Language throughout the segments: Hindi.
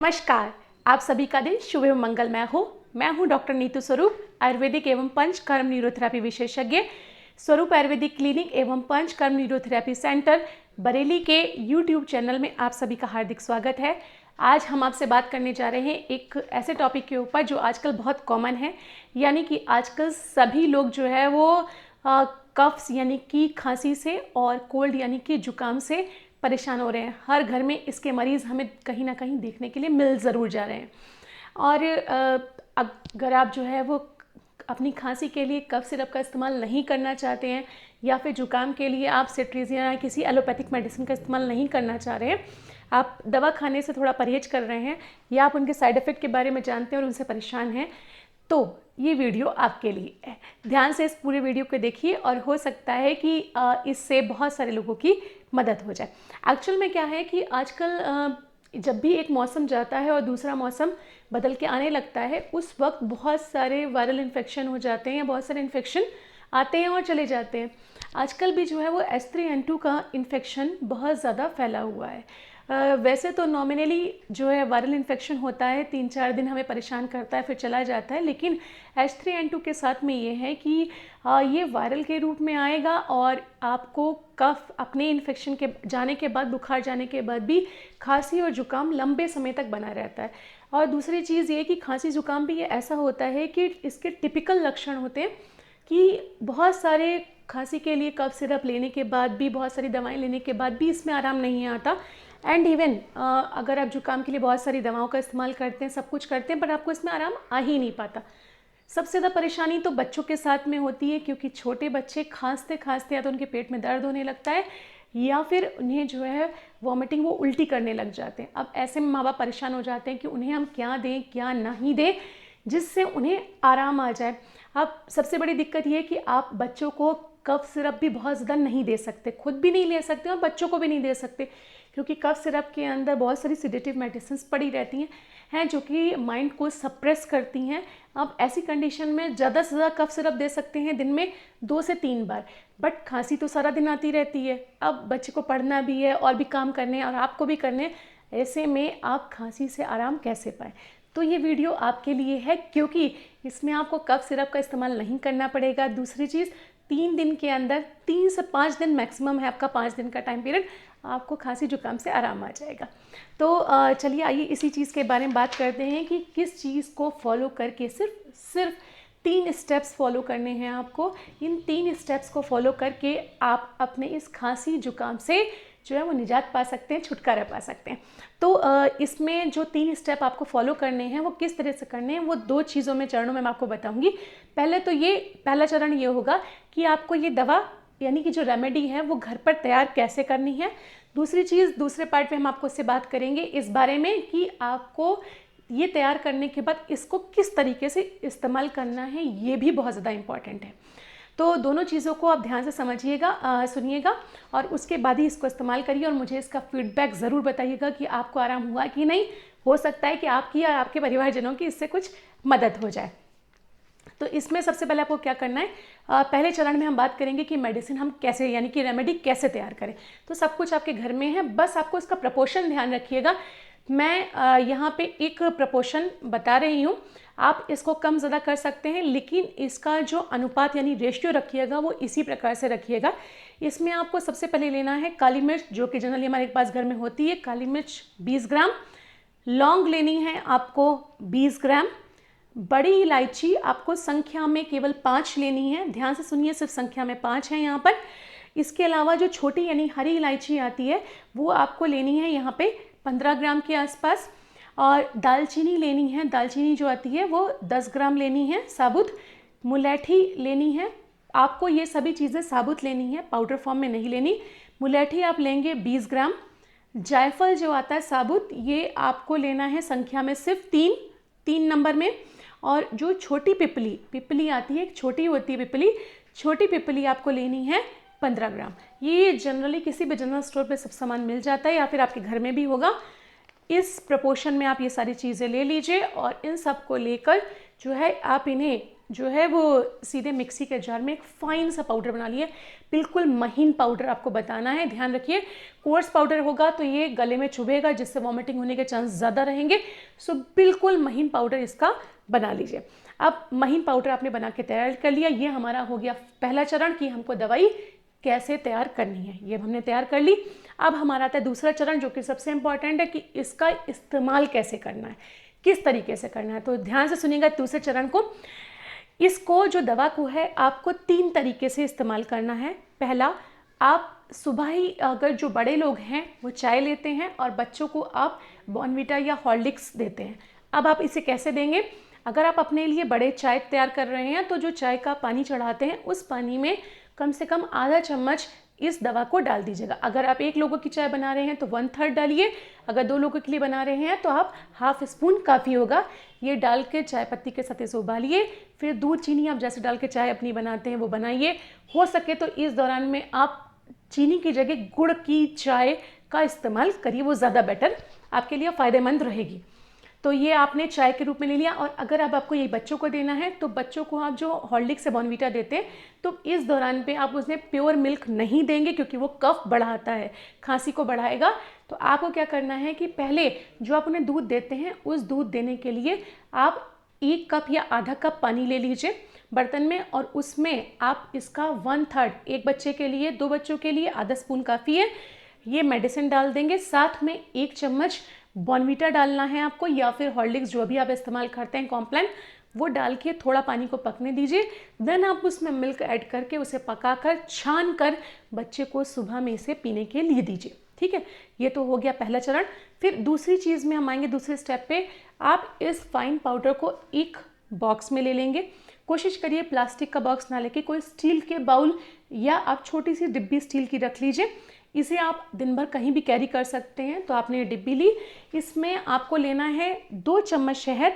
नमस्कार। आप सभी का दिन शुभ एवं मंगलमय हो। मैं हूं डॉक्टर नीतू स्वरूप, आयुर्वेदिक एवं पंचकर्म न्यूरोथेरेपी विशेषज्ञ, स्वरूप आयुर्वेदिक क्लिनिक एवं पंचकर्म न्यूरोथेरेपी सेंटर बरेली के यूट्यूब चैनल में आप सभी का हार्दिक स्वागत है। आज हम आपसे बात करने जा रहे हैं एक ऐसे टॉपिक के ऊपर जो आजकल बहुत कॉमन है, यानी कि आजकल सभी लोग जो है वो कफ्स यानी कि खांसी से और कोल्ड यानी कि जुकाम से परेशान हो रहे हैं। हर घर में इसके मरीज़ हमें कहीं ना कहीं देखने के लिए मिल ज़रूर जा रहे हैं। और अगर आप जो है वो अपनी खांसी के लिए कफ सिरप का इस्तेमाल नहीं करना चाहते हैं या फिर जुकाम के लिए आप सिट्रीजिन या किसी एलोपैथिक मेडिसिन का इस्तेमाल नहीं करना चाह रहे हैं, आप दवा खाने से थोड़ा परहेज कर रहे हैं या आप उनके साइड इफ़ेक्ट के बारे में जानते हैं और उनसे परेशान हैं, तो ये वीडियो आपके लिए है। ध्यान से इस पूरे वीडियो को देखिए और हो सकता है कि इससे बहुत सारे लोगों की मदद हो जाए। एक्चुअल में क्या है कि आजकल जब भी एक मौसम जाता है और दूसरा मौसम बदल के आने लगता है, उस वक्त बहुत सारे वायरल इन्फेक्शन हो जाते हैं या बहुत सारे इन्फेक्शन आते हैं और चले जाते हैं। आजकल भी जो है वो H3N2 का इन्फेक्शन बहुत ज़्यादा फैला हुआ है। वैसे तो नॉमिनली जो है वायरल इन्फेक्शन होता है, 3-4 दिन हमें परेशान करता है फिर चला जाता है, लेकिन H3N2 के साथ में ये है कि ये वायरल के रूप में आएगा और आपको कफ अपने इन्फेक्शन के जाने के बाद, बुखार जाने के बाद भी खांसी और जुकाम लंबे समय तक बना रहता है। और दूसरी चीज़ ये कि खांसी जुकाम भी ये ऐसा होता है कि इसके टिपिकल लक्षण होते हैं कि बहुत सारे खांसी के लिए कफ सिरप लेने के बाद भी, बहुत सारी दवाएं लेने के बाद भी इसमें आराम नहीं आता। एंड इवन अगर आप जुकाम के लिए बहुत सारी दवाओं का इस्तेमाल करते हैं, सब कुछ करते हैं, पर आपको इसमें आराम आ ही नहीं पाता। सबसे ज़्यादा परेशानी तो बच्चों के साथ में होती है, क्योंकि छोटे बच्चे खांसते खांसते या तो उनके पेट में दर्द होने लगता है या फिर उन्हें जो है वॉमिटिंग, वो उल्टी करने लग जाते हैं। अब ऐसे में माँ बाप परेशान हो जाते हैं कि उन्हें हम क्या दें क्या नहीं दें जिससे उन्हें आराम आ जाए। अब सबसे बड़ी दिक्कत ये है कि आप बच्चों को कफ सिरप भी बहुत ज़्यादा नहीं दे सकते, खुद भी नहीं ले सकते और बच्चों को भी नहीं दे सकते, क्योंकि कफ सिरप के अंदर बहुत सारी सिडेटिव मेडिसिन पड़ी रहती हैं जो कि माइंड को सप्रेस करती हैं। आप ऐसी कंडीशन में ज़्यादा से ज़्यादा कफ सिरप दे सकते हैं दिन में 2 से 3 बार, बट खांसी तो सारा दिन आती रहती है। अब बच्चे को पढ़ना भी है और भी काम करने हैं और आपको भी करने हैं, ऐसे में आप खांसी से आराम कैसे पाएँ? तो ये वीडियो आपके लिए है, क्योंकि इसमें आपको कफ सिरप का इस्तेमाल नहीं करना पड़ेगा। दूसरी चीज़, 3 दिन के अंदर, 3 से 5 दिन मैक्सिमम है आपका, 5 दिन का टाइम पीरियड, आपको खांसी जुकाम से आराम आ जाएगा। तो चलिए आइए इसी चीज़ के बारे में बात करते हैं कि किस चीज़ को फॉलो करके सिर्फ 3 स्टेप्स फॉलो करने हैं आपको। इन 3 स्टेप्स को फॉलो करके आप अपने इस खांसी जुकाम से जो है वो निजात पा सकते हैं, छुटकारा पा सकते हैं। तो इसमें जो 3 स्टेप आपको फॉलो करने हैं वो किस तरह से करने हैं, वो 2 चीज़ों में, चरणों में मैं आपको बताऊंगी। पहले तो ये पहला चरण ये होगा कि आपको ये दवा यानी कि जो रेमेडी है वो घर पर तैयार कैसे करनी है। दूसरी चीज़, दूसरे पार्ट में हम आपको इससे बात करेंगे इस बारे में कि आपको ये तैयार करने के बाद इसको किस तरीके से इस्तेमाल करना है, ये भी बहुत ज़्यादा इम्पॉर्टेंट है। तो दोनों चीज़ों को आप ध्यान से समझिएगा, सुनिएगा और उसके बाद ही इसको इस्तेमाल करिए और मुझे इसका फीडबैक ज़रूर बताइएगा कि आपको आराम हुआ कि नहीं। हो सकता है कि आपकी या आपके परिवारजनों की इससे कुछ मदद हो जाए। तो इसमें सबसे पहले आपको क्या करना है, पहले चरण में हम बात करेंगे कि मेडिसिन हम कैसे, यानी कि रेमेडी कैसे तैयार करें। तो सब कुछ आपके घर में है, बस आपको इसका प्रपोर्शन ध्यान रखिएगा। मैं यहाँ पे एक प्रपोर्शन बता रही हूँ, आप इसको कम ज़्यादा कर सकते हैं, लेकिन इसका जो अनुपात यानी रेशियो रखिएगा वो इसी प्रकार से रखिएगा। इसमें आपको सबसे पहले लेना है काली मिर्च, जो कि जनरली हमारे पास घर में होती है। काली मिर्च 20 ग्राम, लौंग लेनी है आपको 20 ग्राम, बड़ी इलायची आपको संख्या में केवल 5 लेनी है। ध्यान से सुनिए, सिर्फ संख्या में 5 है यहाँ पर। इसके अलावा जो छोटी यानी हरी इलायची आती है वो आपको लेनी है यहाँ पे 15 ग्राम के आसपास। और दालचीनी लेनी है, दालचीनी जो आती है वो 10 ग्राम लेनी है साबुत। मुलैठी लेनी है आपको, ये सभी चीज़ें साबुत लेनी है, पाउडर फॉर्म में नहीं लेनी। मुलैठी आप लेंगे 20 ग्राम। जायफल जो आता है साबुत, ये आपको लेना है संख्या में सिर्फ 3 नंबर में। और जो छोटी पिपली आती है, एक छोटी होती है पिपली, छोटी पिपली आपको लेनी है 15 ग्राम। ये जनरली किसी भी जनरल स्टोर पे सब सामान मिल जाता है या फिर आपके घर में भी होगा। इस प्रपोर्शन में आप ये सारी चीज़ें ले लीजिए और इन सब को लेकर जो है आप इन्हें जो है वो सीधे मिक्सी के जार में एक फाइन सा पाउडर बना लिए। बिल्कुल महीन पाउडर आपको बताना है, ध्यान रखिए। कोर्स पाउडर होगा तो ये गले में चुभेगा, जिससे वॉमिटिंग होने के चांस ज़्यादा रहेंगे। सो बिल्कुल महीन पाउडर इसका बना लीजिए। अब महीन पाउडर आपने बना के तैयार कर लिया। ये हमारा हो गया पहला चरण कि हमको दवाई कैसे तैयार करनी है, ये हमने तैयार कर ली। अब हमारा आता है दूसरा चरण, जो कि सबसे इम्पॉर्टेंट है कि इसका इस्तेमाल कैसे करना है, किस तरीके से करना है। तो ध्यान से सुनिएगा दूसरे चरण को। इसको जो दवा को है आपको 3 तरीके से इस्तेमाल करना है। पहला, आप सुबह ही अगर जो बड़े लोग हैं वो चाय लेते हैं और बच्चों को आप बॉर्नवीटा या हॉर्लिक्स देते हैं। अब आप इसे कैसे देंगे? अगर आप अपने लिए बड़े चाय तैयार कर रहे हैं तो जो चाय का पानी चढ़ाते हैं उस पानी में कम से कम आधा चम्मच इस दवा को डाल दीजिएगा। अगर आप 1 लोगों की चाय बना रहे हैं तो 1/3 डालिए। अगर 2 लोगों के लिए बना रहे हैं तो आप ½ स्पून काफ़ी होगा। ये डाल के चाय पत्ती के साथ इसे उबालिए। फिर दूध चीनी आप जैसे डाल के चाय अपनी बनाते हैं वो बनाइए। हो सके तो इस दौरान में आप चीनी की जगह गुड़ की चाय का इस्तेमाल करिए, वो ज़्यादा बेटर आपके लिए फ़ायदेमंद रहेगी। तो ये आपने चाय के रूप में ले लिया। और अगर अब आपको ये बच्चों को देना है तो बच्चों को आप जो हॉर्लिक्स या बॉर्नवीटा देते हैं तो इस दौरान पे आप उसमें प्योर मिल्क नहीं देंगे, क्योंकि वो कफ बढ़ाता है, खांसी को बढ़ाएगा। तो आपको क्या करना है कि पहले जो आप उन्हें दूध देते हैं उस दूध देने के लिए आप 1 कप या आधा कप पानी ले लीजिए बर्तन में, और उसमें आप इसका 1/3, 1 बच्चे के लिए, 2 बच्चों के लिए आधा स्पून काफ़ी है, ये मेडिसिन डाल देंगे। साथ में 1 चम्मच बॉर्नवीटा डालना है आपको, या फिर हॉर्लिक्स जो भी आप इस्तेमाल करते हैं कॉम्प्लान, वो डाल के थोड़ा पानी को पकने दीजिए। देन आप उसमें मिल्क ऐड करके उसे पकाकर छान कर बच्चे को सुबह में इसे पीने के लिए दीजिए। ठीक है, ये तो हो गया पहला चरण। फिर दूसरी चीज़ में हम आएंगे, दूसरे स्टेप पे आप इस फाइन पाउडर को एक बॉक्स में ले लेंगे। कोशिश करिए प्लास्टिक का बॉक्स ना लेके कोई स्टील के बाउल या आप छोटी सी डिब्बी स्टील की रख लीजिए। इसे आप दिन भर कहीं भी कैरी कर सकते हैं। तो आपने ये डिब्बी ली, इसमें आपको लेना है 2 चम्मच शहद,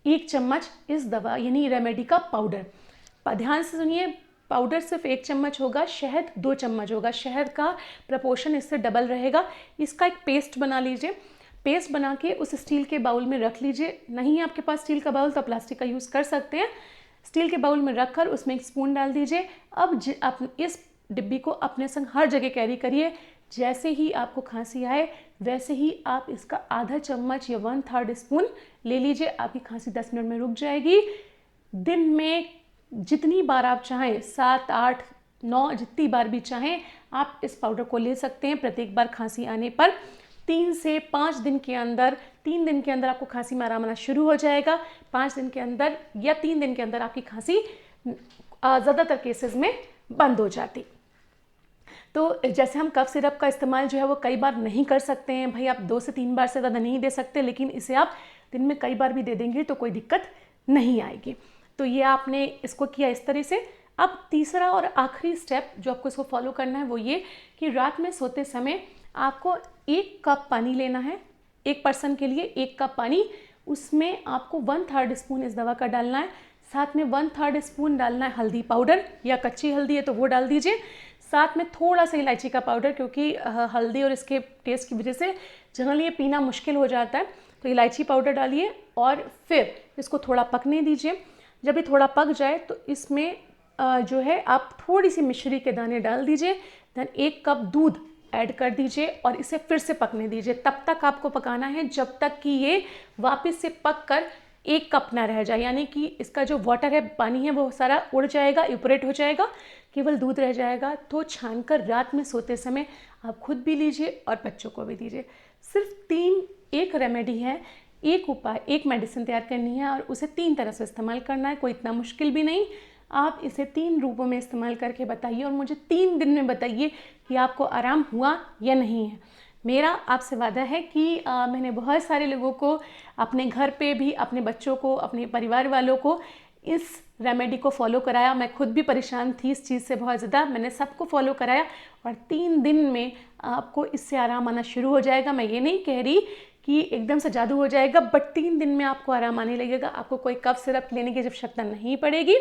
1 चम्मच इस दवा यानी रेमेडी का पाउडर। ध्यान से सुनिए, पाउडर सिर्फ 1 चम्मच होगा, शहद 2 चम्मच होगा। शहद का प्रपोर्शन इससे डबल रहेगा। इसका एक पेस्ट बना लीजिए। पेस्ट बना के उस स्टील के बाउल में रख लीजिए। नहीं है आपके पास स्टील का बाउल तो प्लास्टिक का यूज़ कर सकते हैं। स्टील के बाउल में रखकर उसमें 1 स्पून डाल दीजिए। अब आप इस डिब्बी को अपने संग हर जगह कैरी करिए। जैसे ही आपको खांसी आए वैसे ही आप इसका आधा चम्मच या 1/3 स्पून ले लीजिए। आपकी खांसी 10 मिनट में रुक जाएगी। दिन में जितनी बार आप चाहें, 7, 8, 9 जितनी बार भी चाहें आप इस पाउडर को ले सकते हैं। प्रत्येक बार खांसी आने पर 3 से 5 दिन के अंदर, 3 दिन के अंदर आपको खांसी में आराम आना शुरू हो जाएगा। 5 दिन के अंदर या 3 दिन के अंदर आपकी खांसी ज़्यादातर केसेस में बंद हो जाती। तो जैसे हम कफ सिरप का इस्तेमाल जो है वो कई बार नहीं कर सकते हैं भाई, आप 2 से 3 बार से ज़्यादा नहीं दे सकते, लेकिन इसे आप दिन में कई बार भी दे देंगे तो कोई दिक्कत नहीं आएगी। तो ये आपने इसको किया इस तरह से। अब तीसरा और आखिरी स्टेप जो आपको इसको फॉलो करना है वो ये कि रात में सोते समय आपको 1 कप पानी लेना है। 1 पर्सन के लिए 1 कप पानी, उसमें आपको 1/3 स्पून इस दवा का डालना है। साथ में 1/3 स्पून डालना है हल्दी पाउडर, या कच्ची हल्दी है तो वो डाल दीजिए। साथ में थोड़ा सा इलायची का पाउडर, क्योंकि हल्दी और इसके टेस्ट की वजह से जनरली ये पीना मुश्किल हो जाता है, तो इलायची पाउडर डालिए और फिर इसको थोड़ा पकने दीजिए। जब ये थोड़ा पक जाए तो इसमें जो है आप थोड़ी सी मिश्री के दाने डाल दीजिए। देन 1 कप दूध ऐड कर दीजिए और इसे फिर से पकने दीजिए। तब तक आपको पकाना है जब तक कि ये वापस से पक कर 1 कप ना रह जाए, यानी कि इसका जो वाटर है, पानी है, वो सारा उड़ जाएगा, इवपोरेट हो जाएगा, केवल दूध रह जाएगा। तो छानकर रात में सोते समय आप खुद भी लीजिए और बच्चों को भी दीजिए। सिर्फ 1 रेमेडी है, 1 उपाय, 1 मेडिसिन तैयार करनी है और उसे 3 तरह से इस्तेमाल करना है। कोई इतना मुश्किल भी नहीं। आप इसे 3 रूपों में इस्तेमाल करके बताइए और मुझे 3 दिन में बताइए कि आपको आराम हुआ या नहीं है। मेरा आपसे वादा है कि मैंने बहुत सारे लोगों को अपने घर पे भी, अपने बच्चों को, अपने परिवार वालों को इस रेमेडी को फॉलो कराया। मैं खुद भी परेशान थी इस चीज़ से बहुत ज़्यादा, मैंने सबको फॉलो कराया और 3 दिन में आपको इससे आराम आना शुरू हो जाएगा। मैं ये नहीं कह रही कि एकदम से जादू हो जाएगा, बट 3 दिन में आपको आराम आने लगेगा। आपको कोई कफ सिरप लेने की आवश्यकता नहीं पड़ेगी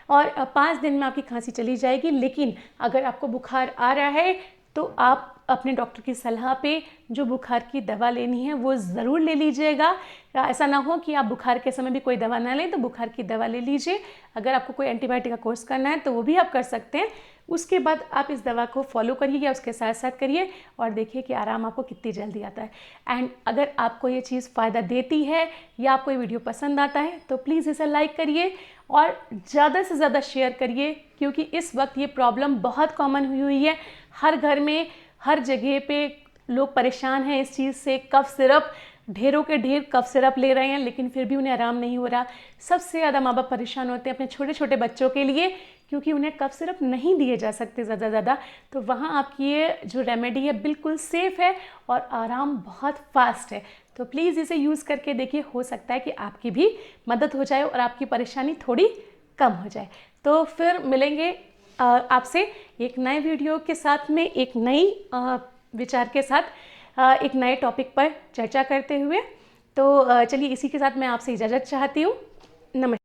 और 5 दिन में आपकी खांसी चली जाएगी। लेकिन अगर आपको बुखार आ रहा है तो आप अपने डॉक्टर की सलाह पे जो बुखार की दवा लेनी है वो ज़रूर ले लीजिएगा। ऐसा ना हो कि आप बुखार के समय भी कोई दवा ना लें, तो बुखार की दवा ले लीजिए। अगर आपको कोई एंटीबायोटिक का कोर्स करना है तो वो भी आप कर सकते हैं। उसके बाद आप इस दवा को फॉलो करिए या उसके साथ साथ करिए और देखिए कि आराम आपको कितनी जल्दी आता है। एंड अगर आपको ये चीज़ फ़ायदा देती है या आपको ये वीडियो पसंद आता है तो प्लीज़ इसे लाइक करिए और ज़्यादा से ज़्यादा शेयर करिए, क्योंकि इस वक्त ये प्रॉब्लम बहुत कॉमन हुई है। हर घर में, हर जगह पे लोग परेशान हैं इस चीज़ से। कफ सिरप, ढेरों के ढेर कफ सिरप ले रहे हैं लेकिन फिर भी उन्हें आराम नहीं हो रहा। सबसे ज़्यादा माँ बाप परेशान होते हैं अपने छोटे छोटे बच्चों के लिए, क्योंकि उन्हें कफ सिरप नहीं दिए जा सकते ज़्यादा। तो वहाँ आपकी ये जो रेमेडी है बिल्कुल सेफ़ है और आराम बहुत फास्ट है। तो प्लीज़ इसे यूज़ करके देखिए, हो सकता है कि आपकी भी मदद हो जाए और आपकी परेशानी थोड़ी कम हो जाए। तो फिर मिलेंगे आपसे एक नए वीडियो के साथ में, एक नई विचार के साथ, एक नए टॉपिक पर चर्चा करते हुए। तो चलिए इसी के साथ मैं आपसे इजाज़त चाहती हूँ। नमस्कार।